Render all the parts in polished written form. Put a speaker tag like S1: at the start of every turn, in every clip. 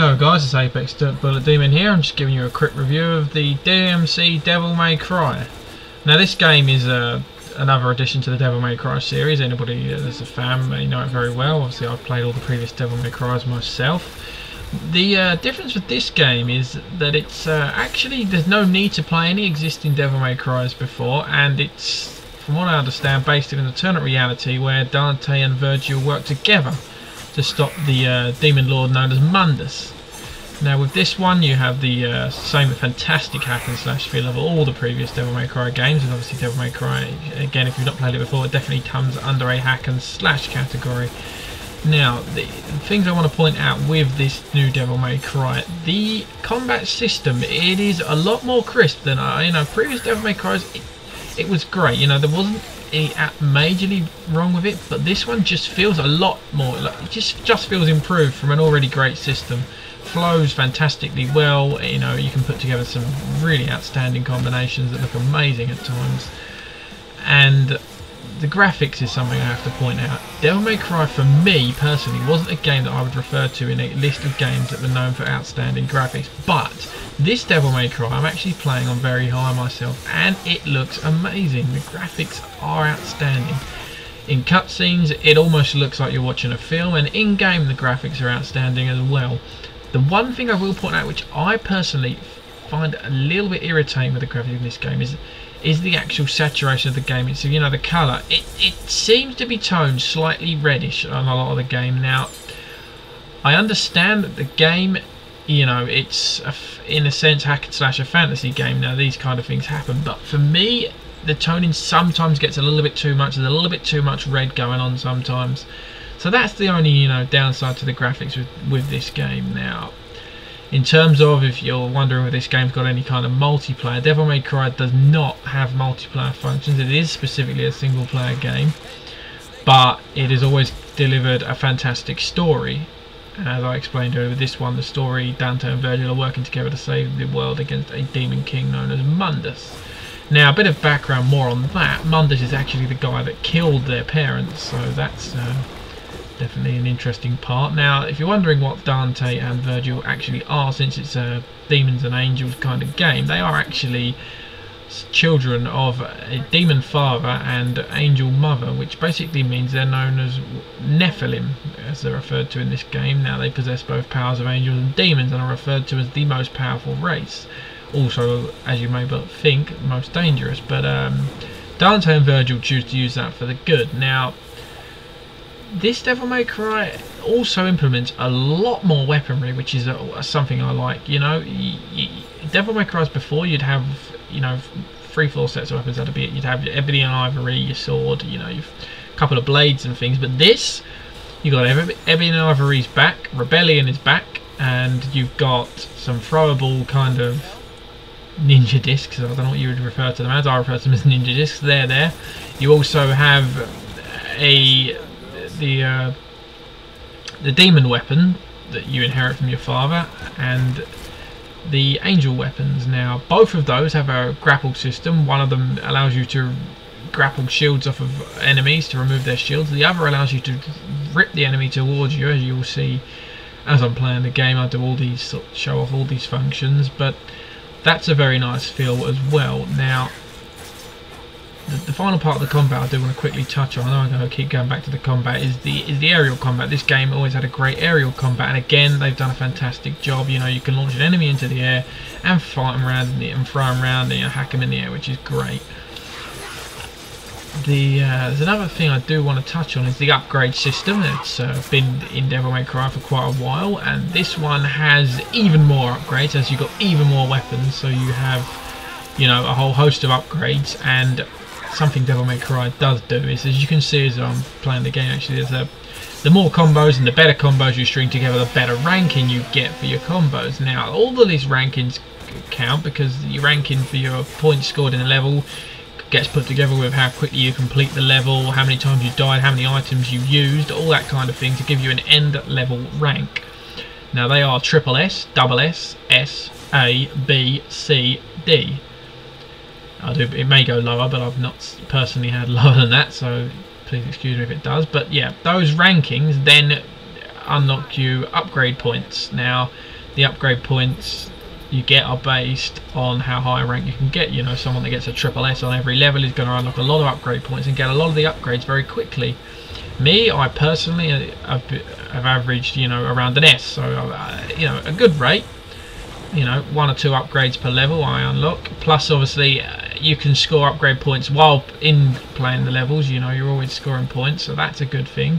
S1: Hello guys, it's Apex Dirt Bullet Demon here. I'm just giving you a quick review of the DMC Devil May Cry. Now this game is another addition to the Devil May Cry series. Anybody that's a fan may know it very well. Obviously I've played all the previous Devil May Crys myself. The difference with this game is that it's actually there's no need to play any existing Devil May Crys before, and it's, from what I understand, based in an alternate reality where Dante and Virgil work together to stop the demon lord known as Mundus. Now with this one you have the same fantastic hack and slash feel of all the previous Devil May Cry games, and obviously Devil May Cry, again, if you've not played it before, it definitely comes under a hack and slash category. Now the things I want to point out with this new Devil May Cry, the combat system, it is a lot more crisp than previous Devil May Crys. It was great, there wasn't majorly wrong with it, but this one just feels a lot more like it just feels improved from an already great system. Flows fantastically well, you can put together some really outstanding combinations that look amazing at times, and the graphics is something I have to point out. Devil May Cry for me personally wasn't a game that I would refer to in a list of games that were known for outstanding graphics, but this Devil May Cry I'm actually playing on very high myself, and it looks amazing. The graphics are outstanding. In cutscenes it almost looks like you're watching a film, and in game the graphics are outstanding as well. The one thing I will point out, which I personally find a little bit irritating with the graphics in this game, is the actual saturation of the game. It's the colour. It seems to be toned slightly reddish on a lot of the game. Now I understand that the game, it's in a sense hack and slash a fantasy game. Now these kind of things happen, but for me the toning sometimes gets a little bit too much. There's a little bit too much red going on sometimes. So that's the only downside to the graphics with this game. Now in terms of, if you're wondering if this game's got any kind of multiplayer, Devil May Cry does not have multiplayer functions. It is specifically a single player game, but it has always delivered a fantastic story. As I explained earlier, with this one, the story, Dante and Virgil are working together to save the world against a demon king known as Mundus. Now a bit of background more on that. Mundus is actually the guy that killed their parents, so that's definitely an interesting part. Now if you're wondering what Dante and Virgil actually are, since it's a demons and angels kind of game, they are actually children of a demon father and angel mother, which basically means they're known as Nephilim, as they're referred to in this game. Now they possess both powers of angels and demons and are referred to as the most powerful race, also, as you may but think, most dangerous, but Dante and Virgil choose to use that for the good. Now this Devil May Cry also implements a lot more weaponry, which is something I like. Devil May Cry's before, you'd have 3-4 sets of weapons. That'd be it. You'd have your ebony and ivory, your sword, a couple of blades and things. But this, you got ebony and ivory's back, rebellion is back, and you've got some throwable kind of ninja discs. I don't know what you would refer to them as. I refer to them as ninja discs. They're there. You also have the demon weapon that you inherit from your father, and the angel weapons. Now both of those have a grapple system. One of them allows you to grapple shields off of enemies to remove their shields. The other allows you to rip the enemy towards you. As you will see as I'm playing the game, I do all these, show off all these functions, but that's a very nice feel as well. Now the final part of the combat I do want to quickly touch on, I'm going to keep going back to the combat, is the aerial combat. This game always had a great aerial combat, and again they've done a fantastic job. You can launch an enemy into the air and fight them around and throw them around and hack them in the air, which is great. There's another thing I do want to touch on, is the upgrade system. It's been in Devil May Cry for quite a while, and this one has even more upgrades as you've got even more weapons. So you have a whole host of upgrades, and something Devil May Cry does do is, as you can see as I'm playing the game, actually, the more combos and the better combos you string together, the better ranking you get for your combos. Now all of these rankings count, because your ranking for your points scored in a level gets put together with how quickly you complete the level, how many times you died, how many items you used, all that kind of thing, to give you an end level rank. Now they are triple S, double S, S, A, B, C, D. It may go lower, but I've not personally had lower than that, so please excuse me if it does. But yeah, those rankings then unlock you upgrade points. Now the upgrade points you get are based on how high a rank you can get. You know, someone that gets a triple S on every level is going to unlock a lot of upgrade points and get a lot of the upgrades very quickly. Me, I personally have averaged, you know, around an S, so you know, a good rate. You know, 1 or 2 upgrades per level I unlock. Plus, obviously, you can score upgrade points while in playing the levels. You know, you're always scoring points, so that's a good thing.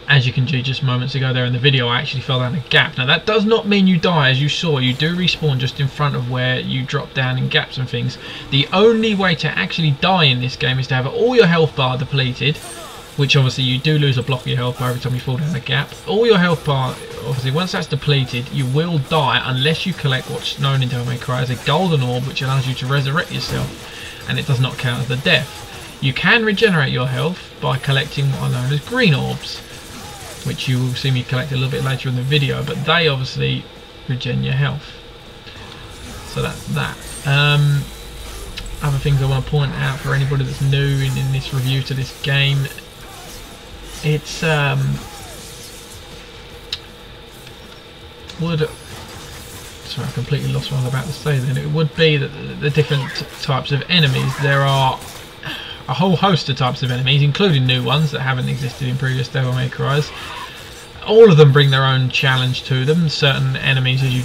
S1: As you can see just moments ago there in the video, I actually fell down a gap. Now, that does not mean you die, as you saw. You do respawn just in front of where you drop down in gaps and things. The only way to actually die in this game is to have all your health bar depleted, which obviously you do lose a block of your health bar every time you fall down a gap. All your health bar, obviously, once that's depleted, you will die unless you collect what's known in Devil May Cry as a golden orb, which allows you to resurrect yourself, and it does not count as a death. You can regenerate your health by collecting what are known as green orbs, which you will see me collect a little bit later in the video, but they obviously regen your health. So that's that. Other things I want to point out for anybody that's new in this review to this game, it's sorry, I completely lost what I was about to say then. It would be that the different types of enemies, there are a whole host of types of enemies, including new ones that haven't existed in previous Devil May Cries. All of them bring their own challenge to them. Certain enemies, as you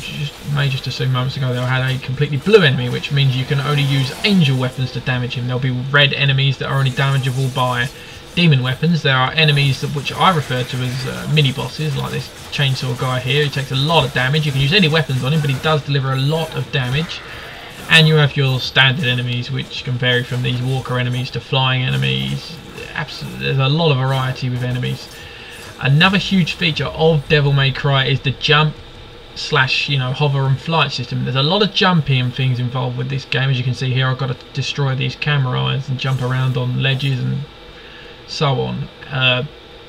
S1: may just assume moments ago, they'll have a completely blue enemy, which means you can only use angel weapons to damage him. There'll be red enemies that are only damageable by demon weapons. There are enemies which I refer to as mini-bosses, like this chainsaw guy here. He takes a lot of damage. You can use any weapons on him, but he does deliver a lot of damage. And you have your standard enemies, which can vary from these walker enemies to flying enemies. Absolutely, there's a lot of variety with enemies. Another huge feature of Devil May Cry is the jump / you know, hover and flight system. There's a lot of jumping and things involved with this game. As you can see here, I've got to destroy these camera eyes and jump around on ledges and so on.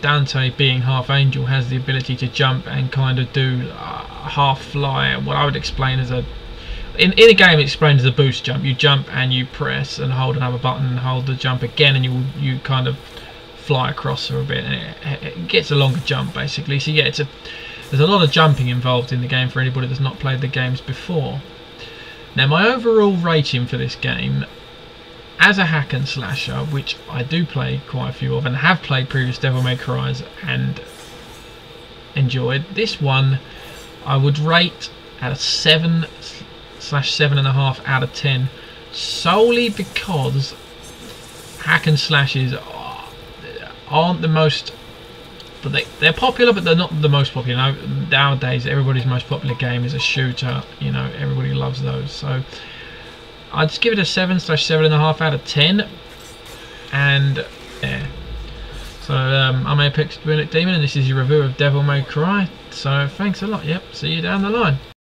S1: Dante, being half angel, has the ability to jump and kind of do half fly, what I would explain as a in a game it explains as a boost jump. You jump and you press and hold another button and hold the jump again, and you kind of fly across for a bit, and it gets a longer jump basically. So yeah, there's a lot of jumping involved in the game for anybody that's not played the games before. Now, my overall rating for this game, as a hack and slasher, which I do play quite a few of and have played previous Devil May Cries and enjoyed, this one I would rate at a 7/7.5 out of 10, solely because hack and slashes aren't the most, but they're popular, but they're not the most popular. Nowadays, everybody's most popular game is a shooter. You know, everybody loves those. So I'd just give it a 7/7.5 out of 10. And yeah. So I'm Apex Demon, and this is your review of Devil May Cry. So thanks a lot. Yep. See you down the line.